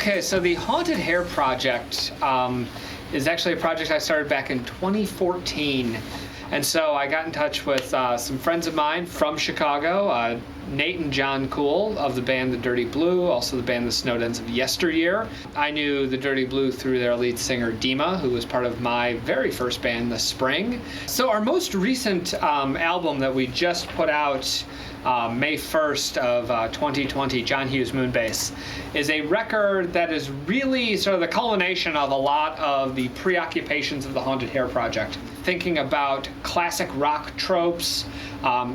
Okay, so the Haunted Hare project is actually a project I started back in 2014. And so I got in touch with some friends of mine from Chicago, Nate and John Kuhl of the band The Dirty Blue, also the band The Snowed Ends of Yesteryear. I knew The Dirty Blue through their lead singer Dima, who was part of my very first band, The Spring. So our most recent album that we just put out May 1st of 2020, John Hughes Moon Base, is a record that is really sort of the culmination of a lot of the preoccupations of the Haunted Hare project. Thinking about classic rock tropes,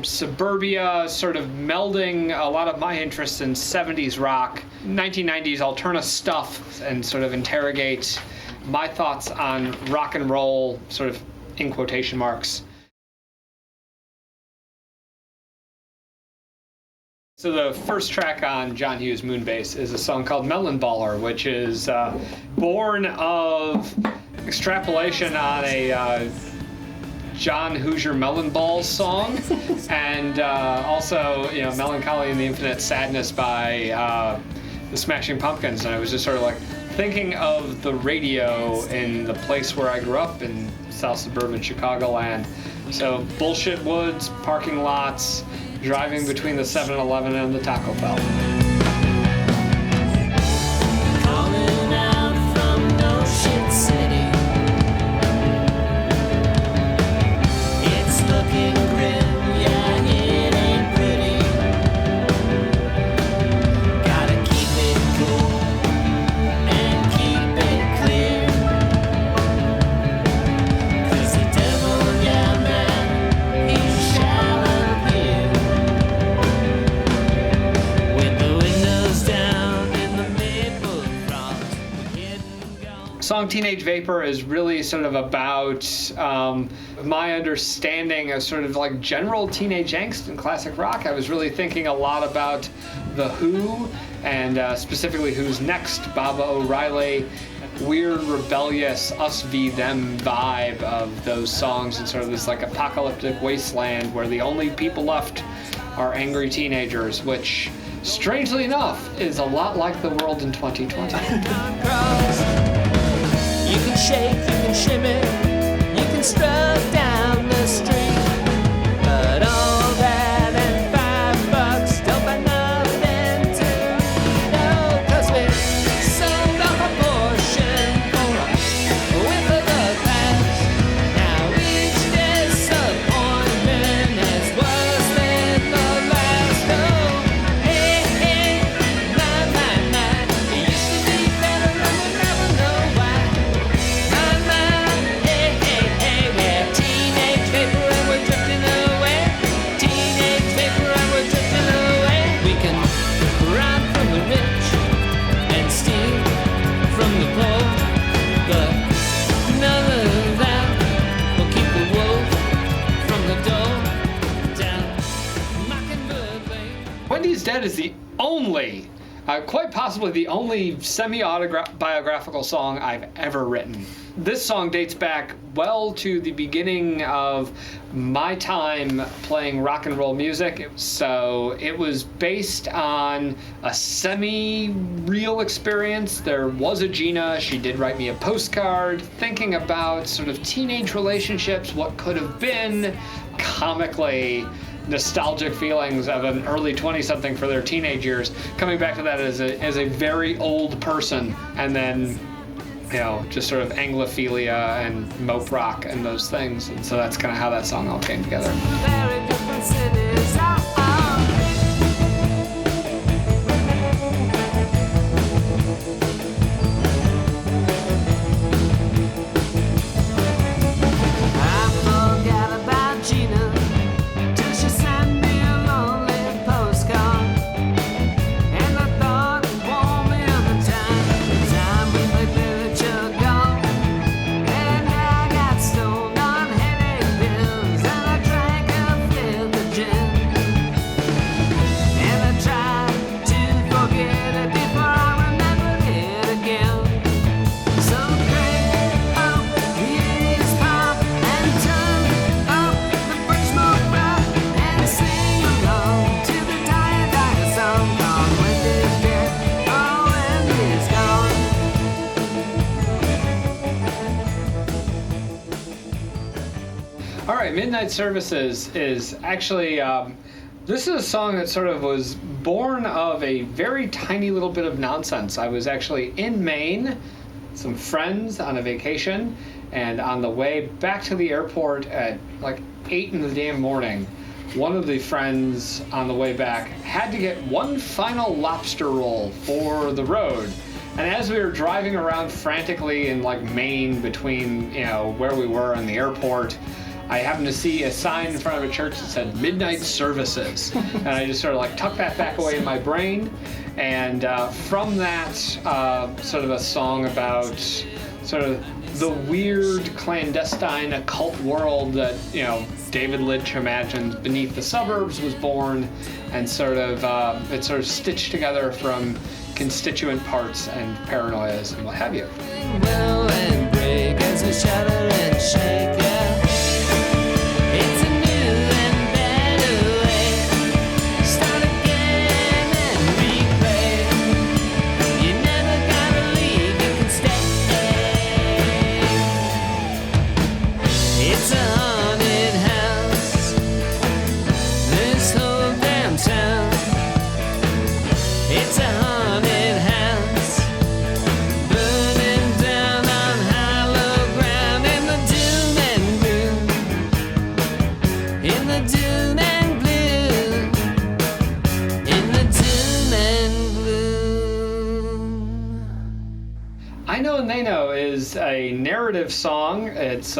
suburbia, sort of melding a lot of my interests in 70s rock, 1990s alternative stuff, and sort of interrogate my thoughts on rock and roll, sort of in quotation marks. So the first track on John Hughes Moon Base is a song called Melon Baller, which is born of extrapolation on a John Hoosier Melon Balls song, and also, you know, Melancholy and the Infinite Sadness by the Smashing Pumpkins. And I was just sort of like thinking of the radio in the place where I grew up in South Suburban Chicagoland. So bullshit woods, parking lots, driving between the 7-Eleven and the Taco Bell. Calling out from No Shit City. It's looking grim, yeah, it ain't pretty. Gotta keep it cool and keep it clear. 'Cause the devil, yeah, man, he shall appear. With the windows down in the maple frost, hidden gone. Song Teenage Vapor is really sort of about my understanding of sort of like general teenage angst in classic rock. I was really thinking a lot about The Who, and specifically Who's Next, Baba O'Reilly, weird, rebellious, us v them vibe of those songs, and sort of this like apocalyptic wasteland where the only people left are angry teenagers, which, strangely enough, is a lot like the world in 2020. You can shake, you can shimmy, you can strut down the street, but all that and $5 don't buy nothing to know, 'cause we're sold off a portion with the past. Now each disappointment is worse than the last. Oh, hey, hey, my, it used to be better and we'll never know why. My, hey, hey, hey, we're teenage vapor and we're drifting away. Teenage vapor and we're drifting away. We can rob from the rich and steal from the poor, but none of that will keep the wolf from the door. Down Mockingbird Lane. Wendy's Dead is the only, quite possibly the only semi-biographical song I've ever written. This song dates back well to the beginning of my time playing rock and roll music. So it was based on a semi-real experience. There was a Gina, she did write me a postcard, thinking about sort of teenage relationships, what could have been, comically nostalgic feelings of an early 20-something for their teenage years, coming back to that as a very old person, and then, you know, just sort of Anglophilia and mope rock and those things. And so that's kind of how that song all came together. Very different cities. I forgot about Gina till she sent me a lonely postcard, and I thought it warmed me up the time we played literature gone, and I got stoned on headache pills, and I drank a fifth of gin. All right, Midnight Services is actually, this is a song that sort of was born of a very tiny little bit of nonsense. I was actually in Maine, some friends on a vacation, and on the way back to the airport at like 8 in the damn morning, one of the friends on the way back had to get one final lobster roll for the road. And as we were driving around frantically in like Maine between, where we were and the airport, I happened to see a sign in front of a church that said Midnight Services. And I just sort of like tucked that back away in my brain. And from that, sort of a song about sort of the weird clandestine occult world that, David Lynch imagined beneath the suburbs was born, and sort of it's sort of stitched together from constituent parts and paranoias and what have you. Will and break as we shudder and shake, yeah. It's a new and better way. Start again and replay. You never gotta leave, you can stay. It's a haunted house, this whole damn town. It's a haunted house, burning down on hollow ground in the doom and gloom. In the doom and gloom. In the doom and gloom. I Know and They Know is a narrative song. It's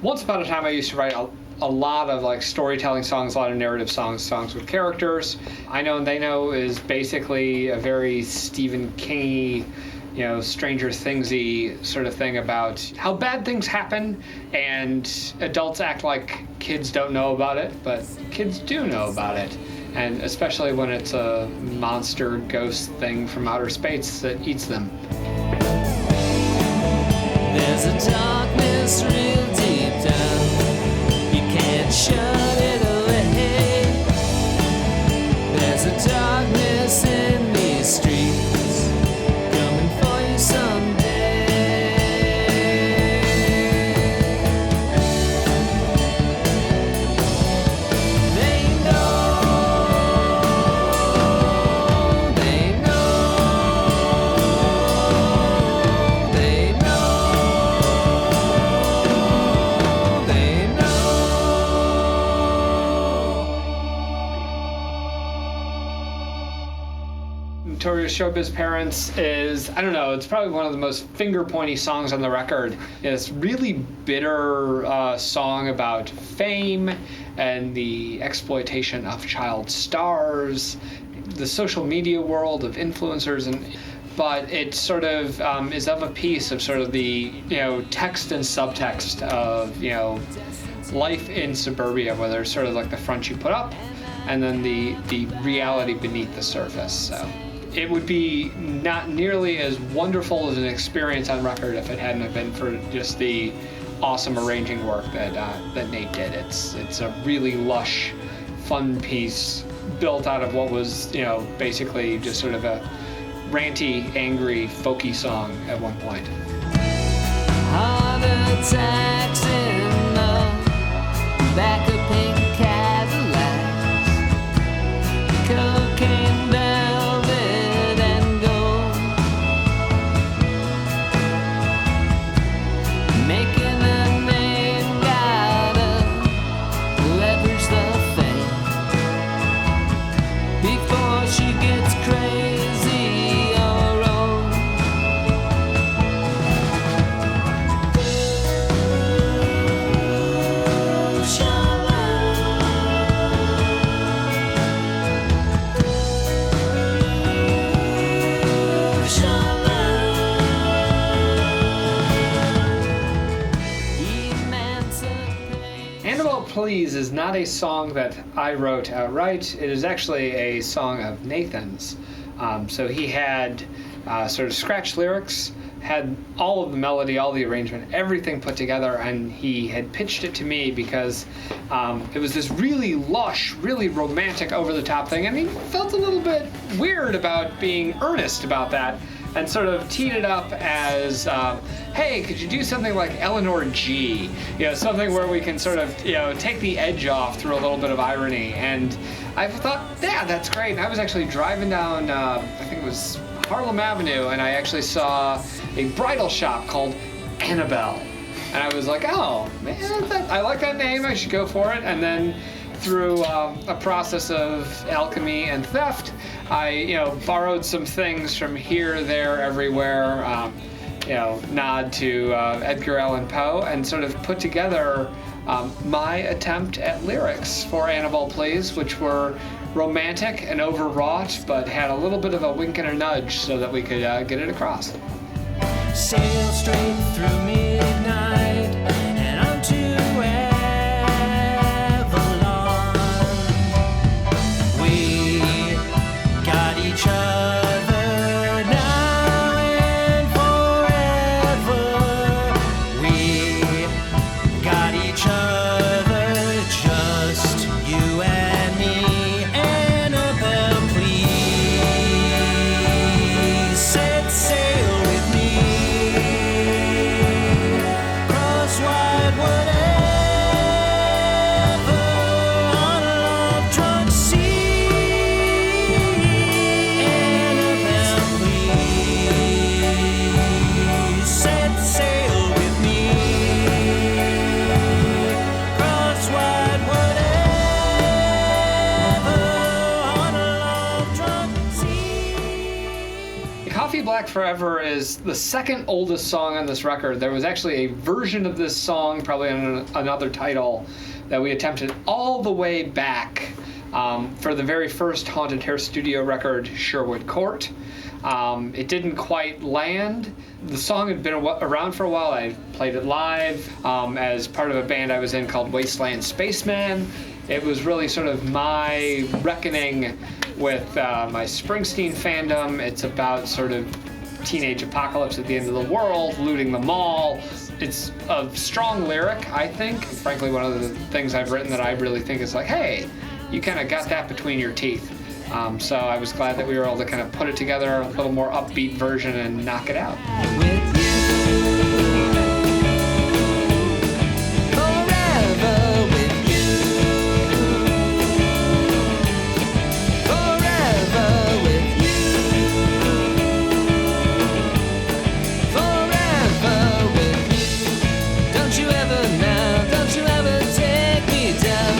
once upon a time I used to write a lot of like storytelling songs, a lot of narrative songs with characters. I Know and They Know is basically a very Stephen King-y, Stranger Things-y sort of thing about how bad things happen and adults act like kids don't know about it, but kids do know about it. And especially when it's a monster ghost thing from outer space that eats them. There's a darkness real deep down. You can't shut it away. There's a darkness in these streets coming for you someday. They know, they know, they know, they know. Notorious Showbiz Parents is, I don't know, it's probably one of the most finger-pointy songs on the record. It's really bitter song about fame and the exploitation of child stars, the social media world of influencers, but it sort of is of a piece of sort of the, text and subtext of, life in suburbia, where there's sort of like the front you put up and then the reality beneath the surface. So it would be not nearly as wonderful as an experience on record if it hadn't have been for just the awesome arranging work that Nate did. It's a really lush, fun piece built out of what was, basically just sort of a ranty, angry, folky song at one point. Heart attacks in the back of pink Cadillacs, cocaine velvet and gold, making a name, gotta leverage the fame before she gets crazy or old. Annabelle Please is not a song that I wrote outright. It is actually a song of Nathan's. So he had sort of scratch lyrics, had all of the melody, all the arrangement, everything put together, and he had pitched it to me because it was this really lush, really romantic, over-the-top thing, and he felt a little bit weird about being earnest about that. and sort of teed it up as, hey, could you do something like Eleanor G? Something where we can sort of, take the edge off through a little bit of irony. And I thought, yeah, that's great. And I was actually driving down, I think it was Harlem Avenue, and I actually saw a bridal shop called Annabelle. And I was like, oh, man, I like that name. I should go for it. And then through a process of alchemy and theft, I, borrowed some things from here, there, everywhere, nod to Edgar Allan Poe, and sort of put together my attempt at lyrics for Annabelle Please, which were romantic and overwrought, but had a little bit of a wink and a nudge so that we could get it across. Sail straight through midnight and onto Avalon. We got each other now and forever. We got each other, just you and me. Annabelle, please set sail with me. Cross wide whatever on a love-drunk sea. Annabelle, please set sail with me. Cross wide whatever on a love-drunk sea. Coffee Black Forever is the second oldest song on this record. There was actually a version of this song, probably on another title, that we attempted all the way back for the very first Haunted Hare studio record, Sherwood Court. It didn't quite land. The song had been around for a while. I played it live as part of a band I was in called Wasteland Spaceman. It was really sort of my reckoning with my Springsteen fandom. It's about sort of teenage apocalypse at the end of the world, looting the mall. It's a strong lyric, I think. Frankly, one of the things I've written that I really think is like, hey, you kind of got that between your teeth. So I was glad that we were able to kind of put it together, a little more upbeat version, and knock it out. With you, forever with you, forever with you, forever with you. Don't you ever now, don't you ever take me down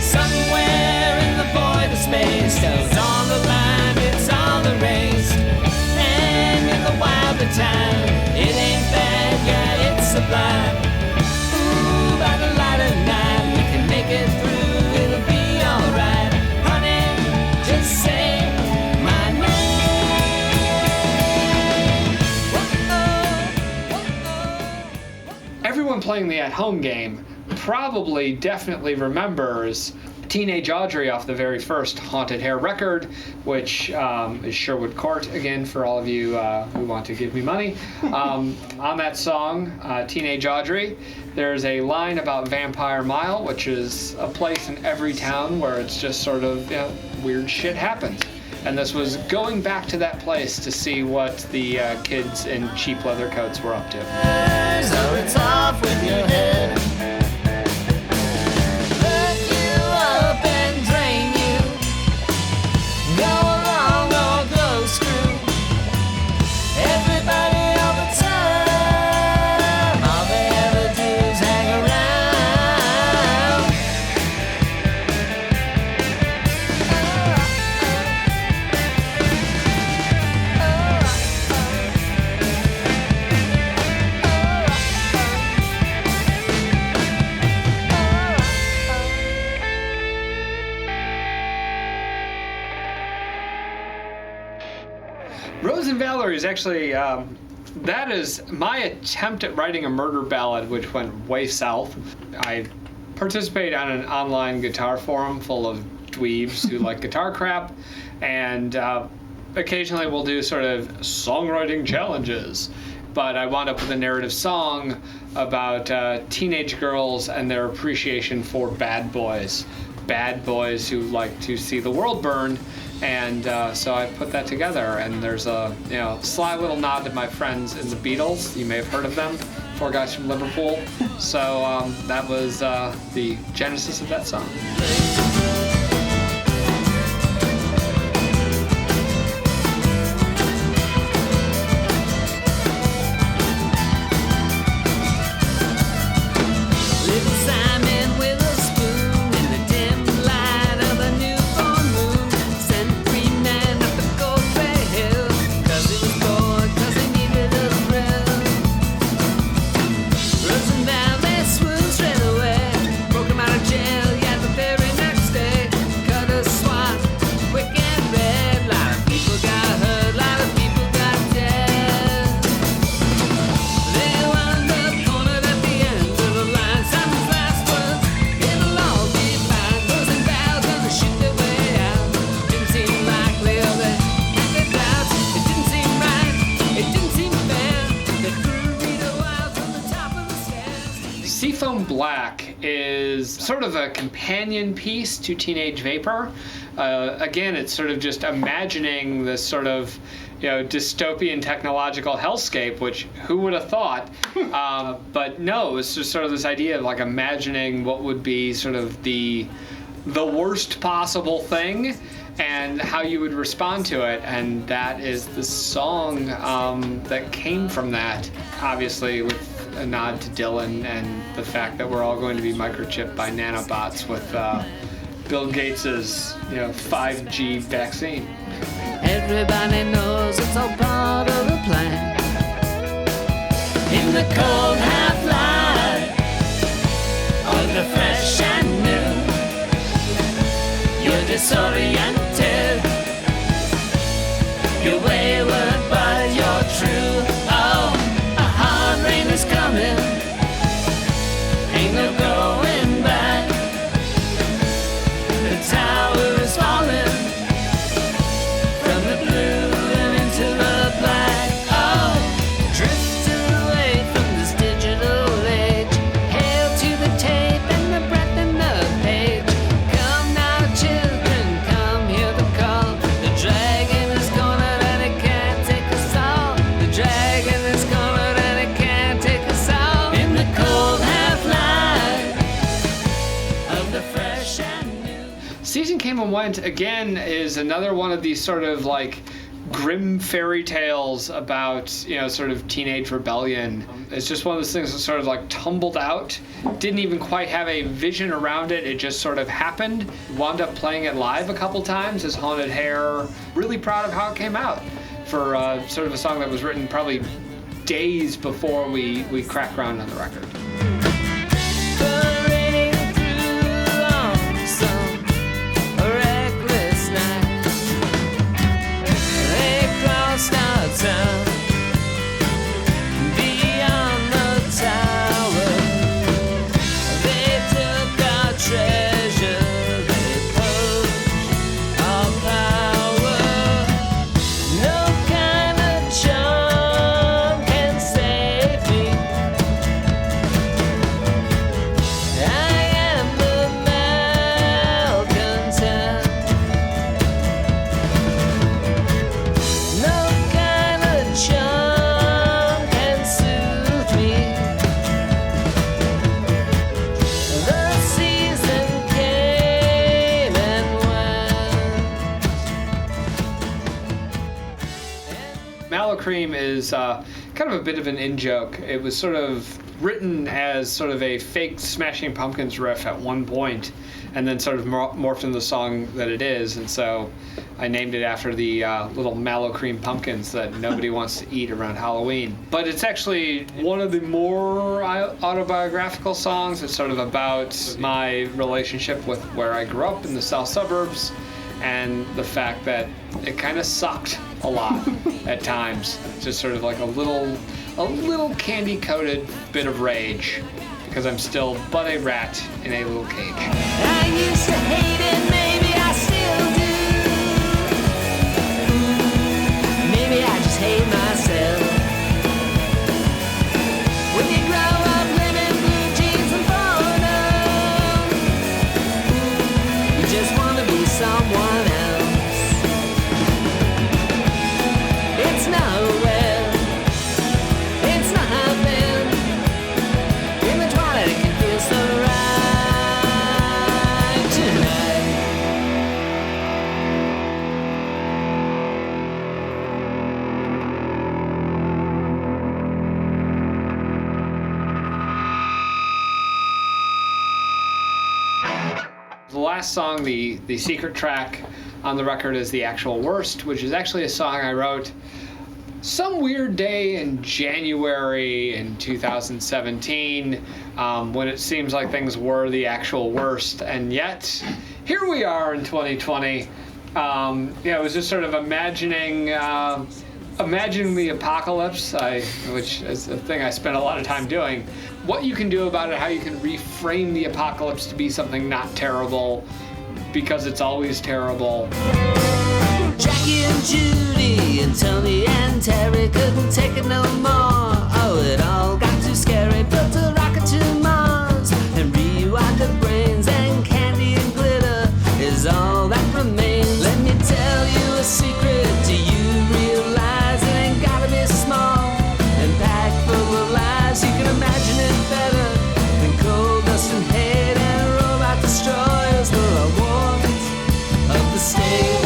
somewhere in the void of space. 'Cause on the line, it's on the race, and in the wild of time, it ain't bad, yeah, it's sublime. Ooh, by the light of night, we can make it through, it'll be alright. Honey, just say my name. Whoa-oh. Everyone playing the at-home game probably definitely remembers Teenage Audrey off the very first Haunted Hare record, which is Sherwood Court, again, for all of you who want to give me money. On that song, Teenage Audrey, there's a line about Vampire Mile, which is a place in every town where it's just sort of, weird shit happens. And this was going back to that place to see what the kids in cheap leather coats were up to. So it's off with your head. Look you up and drain you. Go along or go screw. Everybody all the time, all they ever do is hang around. Rose and Valerie is actually, that is my attempt at writing a murder ballad, which went way south. I participate on an online guitar forum full of dweebs who like guitar crap, and occasionally we'll do sort of songwriting challenges. But I wound up with a narrative song about teenage girls and their appreciation for bad boys. Bad boys who like to see the world burn, And so I put that together, and there's a sly little nod to my friends in the Beatles. You may have heard of them, four guys from Liverpool. So that was the genesis of that song. Seafoam Black is sort of a companion piece to Teenage Vapor. Again, it's sort of just imagining this sort of dystopian technological hellscape, which who would have thought? But no, it's just sort of this idea of like imagining what would be sort of the worst possible thing and how you would respond to it. And that is the song that came from that, obviously with a nod to Dylan and the fact that we're all going to be microchipped by nanobots with Bill Gates's 5G vaccine. Everybody knows it's all part of the plan. In the cold half-light of the fresh and new, you're disoriented, you're wayward but you're true. Oh, a hard rain is coming, ain't no going back. The tower is falling from the blue and into the black. Oh, drifting away from this digital age. Hail to the tape and the breath in the page. Come now, children, come hear the call. The dragon is cornered and it can't take us all. The dragon is cornered and it can't take us all. In the cold half-light of the fresh and new. Season Came and Went, again, is another one of these sort of like grim fairy tales about, sort of teenage rebellion. It's just one of those things that sort of like tumbled out, didn't even quite have a vision around it, it just sort of happened. Wound up playing it live a couple times as Haunted Hare. Really proud of how it came out for sort of a song that was written probably days before we cracked ground on the record. Parading through on some reckless night, they crossed our town beyond the tower. They took our treasure, they poached our power. No kind of charm can save me. I am the malcontent. No kind of charm can soothe me. The season came and went. Mallow-Cream is kind of a bit of an in-joke. It was sort of written as sort of a fake Smashing Pumpkins riff at one point, and then sort of morphed into the song that it is, and so I named it after the little Mallow-Cream pumpkins that nobody wants to eat around Halloween. But it's actually one of the more autobiographical songs. It's sort of about my relationship with where I grew up in the south suburbs, and the fact that it kind of sucked a lot at times. Just sort of like a little candy-coated bit of rage, because I'm still but a rat in a little cage. I used to hate it, maybe I still do. Maybe I just hate myself. When you grow up living blue jeans and boredom, you just want to be someone else. last song, the secret track on the record, is The Actual Worst, which is actually a song I wrote some weird day in January in 2017, when it seems like things were the actual worst, and yet here we are in 2020. It was just sort of imagining the apocalypse, which is a thing I spent a lot of time doing. What you can do about it, how you can reframe the apocalypse to be something not terrible, because it's always terrible. Jackie and Judy and Tony and Terry couldn't take it no more. Oh, it all got too scary. Built a rocket to Mars and rewired the brains, and candy and glitter is all that remains. Let me tell you a secret. Do you realize it ain't gotta be small and packed full of lies? You can imagine it better than coal dust and hate and robot destroyers for a warmth of the state.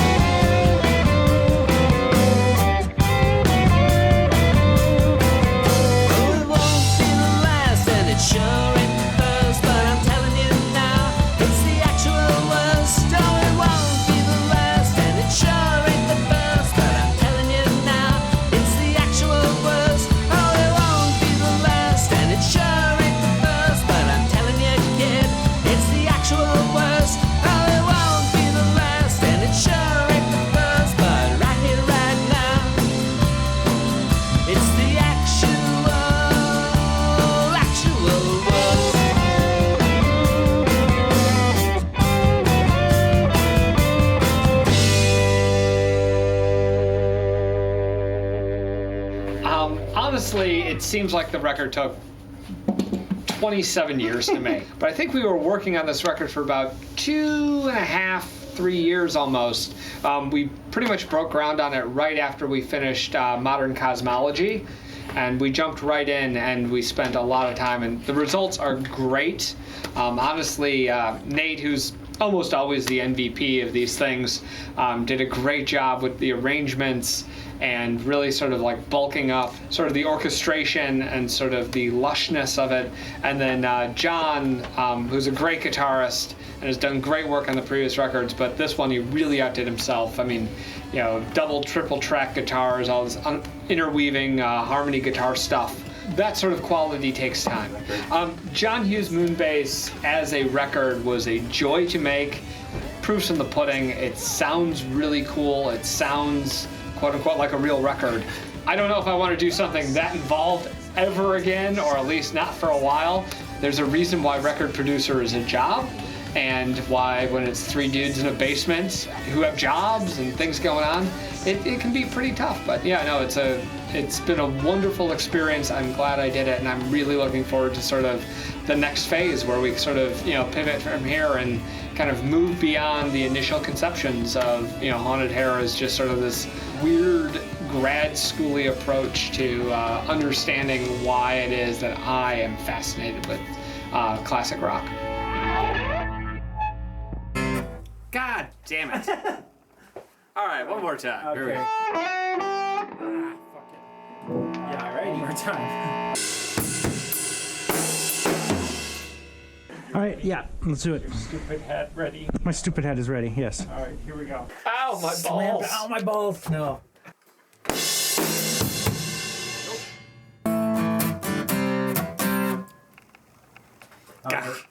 Honestly, it seems like the record took 27 years to make. But I think we were working on this record for about 2.5, 3 years almost. We pretty much broke ground on it right after we finished Modern Cosmology. And we jumped right in, and we spent a lot of time, and the results are great. Honestly, Nate, who's almost always the MVP of these things, did a great job with the arrangements and really sort of like bulking up sort of the orchestration and sort of the lushness of it. And then John, who's a great guitarist and has done great work on the previous records, but this one he really outdid himself. I mean, double, triple track guitars, all this interweaving harmony guitar stuff. That sort of quality takes time. John Hugh's Moon Base as a record was a joy to make. Proof's in the pudding. It sounds really cool. It sounds, quote unquote, like a real record. I don't know if I want to do something that involved ever again, or at least not for a while. There's a reason why record producer is a job, and why when it's 3 dudes in a basement who have jobs and things going on, it can be pretty tough. But yeah, no, it's been a wonderful experience. I'm glad I did it, and I'm really looking forward to sort of the next phase where we sort of pivot from here and kind of move beyond the initial conceptions of Haunted Hare as just sort of this weird grad schooly approach to understanding why it is that I am fascinated with classic rock. God damn it. All right, one more time. Okay. Here we go. Fuck it. Yeah, all right, one more time. All right, yeah, let's do it. Stupid head ready. My stupid head is ready, yes. All right, here we go. Ow, my balls. Ow, my balls. No.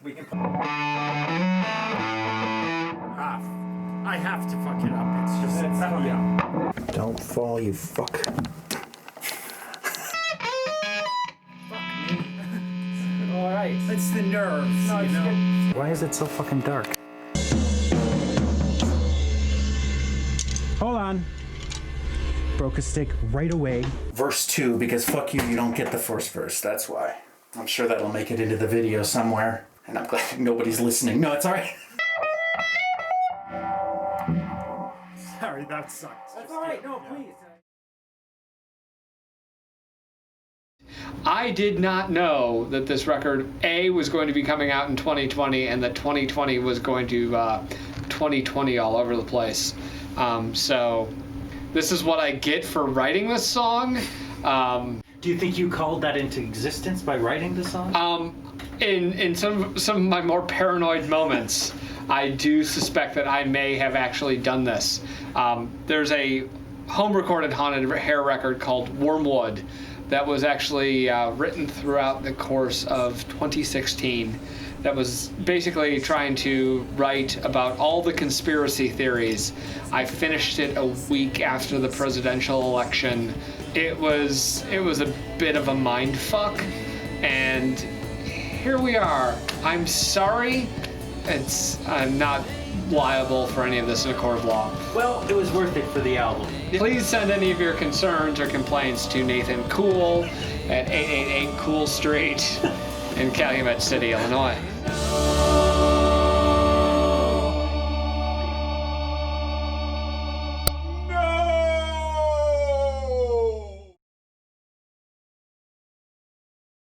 We can. I have to fuck it up. It's just yeah. Don't fall, you fuck. All right. It's the nerves, No, it's good. Why is it so fucking dark? Hold on. Broke a stick right away. Verse 2, because fuck you, you don't get the first verse. That's why. I'm sure that'll make it into the video somewhere. And I'm glad nobody's listening. No, it's alright. Sorry, that sucks. That's all right. No, please. I did not know that this record, A, was going to be coming out in 2020, and that 2020 was going to 2020 all over the place. So this is what I get for writing this song. Do you think you called that into existence by writing the song? In some of my more paranoid moments, I do suspect that I may have actually done this. There's a home-recorded Haunted Hare record called Wormwood that was actually written throughout the course of 2016 that was basically trying to write about all the conspiracy theories. I finished it a week after the presidential election. It was a bit of a mind fuck, and here we are. I'm sorry. I'm not liable for any of this in a court of law. Well, it was worth it for the album. Please send any of your concerns or complaints to Nathan Kuhl at 888 Kuhl Street in Calumet City, Illinois.